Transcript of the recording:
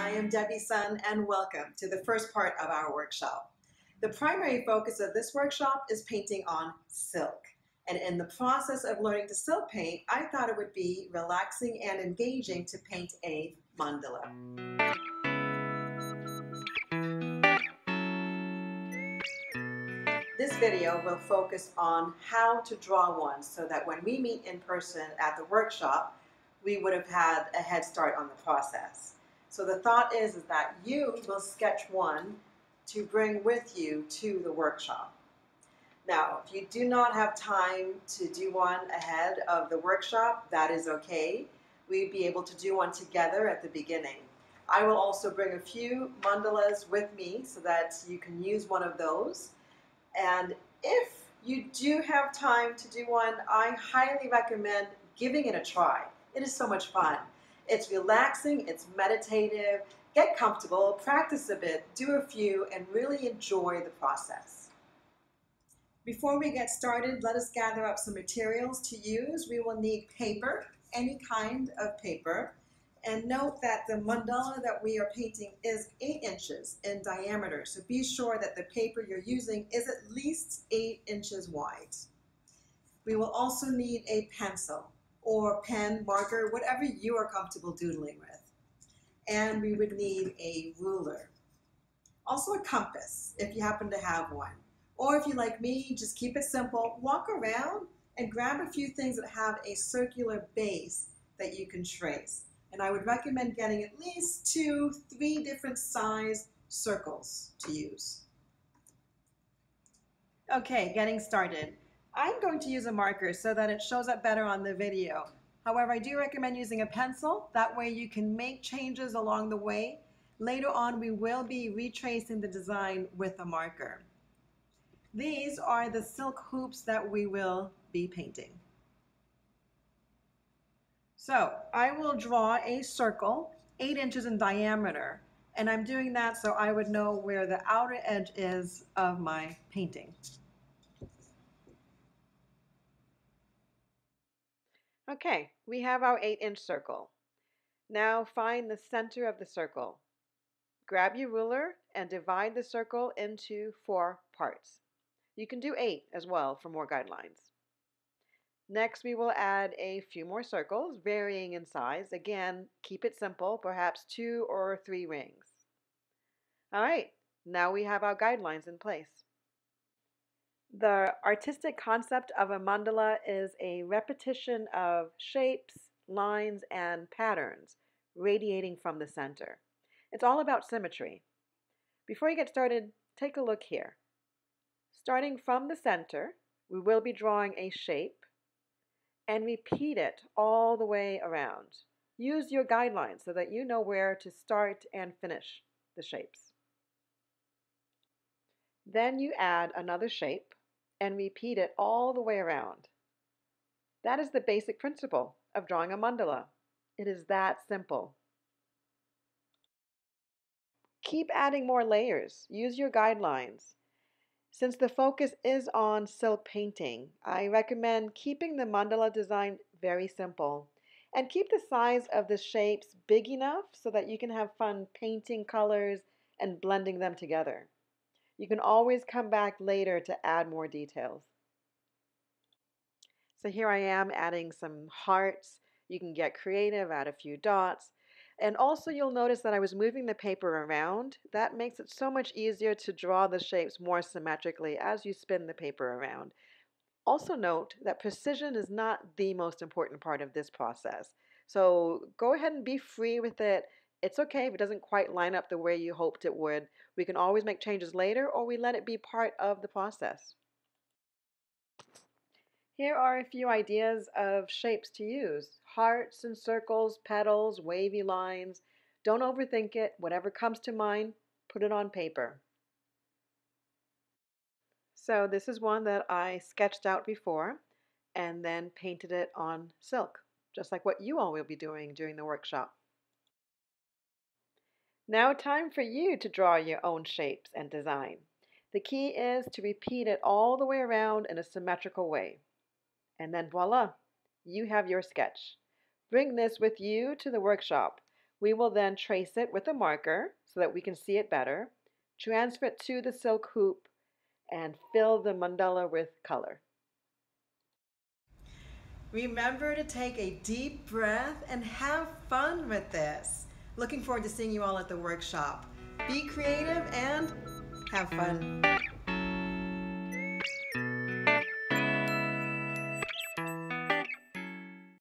I am Debbie Sun and welcome to the first part of our workshop. The primary focus of this workshop is painting on silk. And in the process of learning to silk paint, I thought it would be relaxing and engaging to paint a mandala. This video will focus on how to draw one so that when we meet in person at the workshop, we would have had a head start on the process. So the thought is that you will sketch one to bring with you to the workshop. Now, if you do not have time to do one ahead of the workshop, that is okay. We'd be able to do one together at the beginning. I will also bring a few mandalas with me so that you can use one of those. And if you do have time to do one, I highly recommend giving it a try. It is so much fun. It's relaxing, it's meditative. Get comfortable, practice a bit, do a few, and really enjoy the process. Before we get started, let us gather up some materials to use. We will need paper, any kind of paper. And note that the mandala that we are painting is 8 inches in diameter. So be sure that the paper you're using is at least 8 inches wide. We will also need a pencil or pen, marker, whatever you are comfortable doodling with. And we would need a ruler. Also a compass, if you happen to have one. Or if you like me, just keep it simple. Walk around and grab a few things that have a circular base that you can trace. And I would recommend getting at least 2, 3 different size circles to use. Okay, getting started. I'm going to use a marker so that it shows up better on the video. However, I do recommend using a pencil. That way you can make changes along the way. Later on, we will be retracing the design with a marker. These are the silk hoops that we will be painting. So I will draw a circle 8 inches in diameter, and I'm doing that so I would know where the outer edge is of my painting. Okay, we have our 8-inch circle. Now find the center of the circle. Grab your ruler and divide the circle into 4 parts. You can do 8 as well for more guidelines. Next, we will add a few more circles, varying in size. Again, keep it simple, perhaps 2 or 3 rings. All right, now we have our guidelines in place. The artistic concept of a mandala is a repetition of shapes, lines, and patterns radiating from the center. It's all about symmetry. Before you get started, take a look here. Starting from the center, we will be drawing a shape and repeat it all the way around. Use your guidelines so that you know where to start and finish the shapes. Then you add another shape and repeat it all the way around. That is the basic principle of drawing a mandala. It is that simple. Keep adding more layers. Use your guidelines. Since the focus is on silk painting, I recommend keeping the mandala design very simple and keep the size of the shapes big enough so that you can have fun painting colors and blending them together. You can always come back later to add more details. So here I am adding some hearts. You can get creative, add a few dots. And also you'll notice that I was moving the paper around. That makes it so much easier to draw the shapes more symmetrically as you spin the paper around. Also note that precision is not the most important part of this process. So go ahead and be free with it. It's okay if it doesn't quite line up the way you hoped it would. We can always make changes later, or we let it be part of the process. Here are a few ideas of shapes to use. Hearts and circles, petals, wavy lines. Don't overthink it. Whatever comes to mind, put it on paper. So this is one that I sketched out before and then painted it on silk, just like what you all will be doing during the workshop. Now time for you to draw your own shapes and design. The key is to repeat it all the way around in a symmetrical way. And then voila, you have your sketch. Bring this with you to the workshop. We will then trace it with a marker so that we can see it better, transfer it to the silk hoop, and fill the mandala with color. Remember to take a deep breath and have fun with this. Looking forward to seeing you all at the workshop. Be creative and have fun.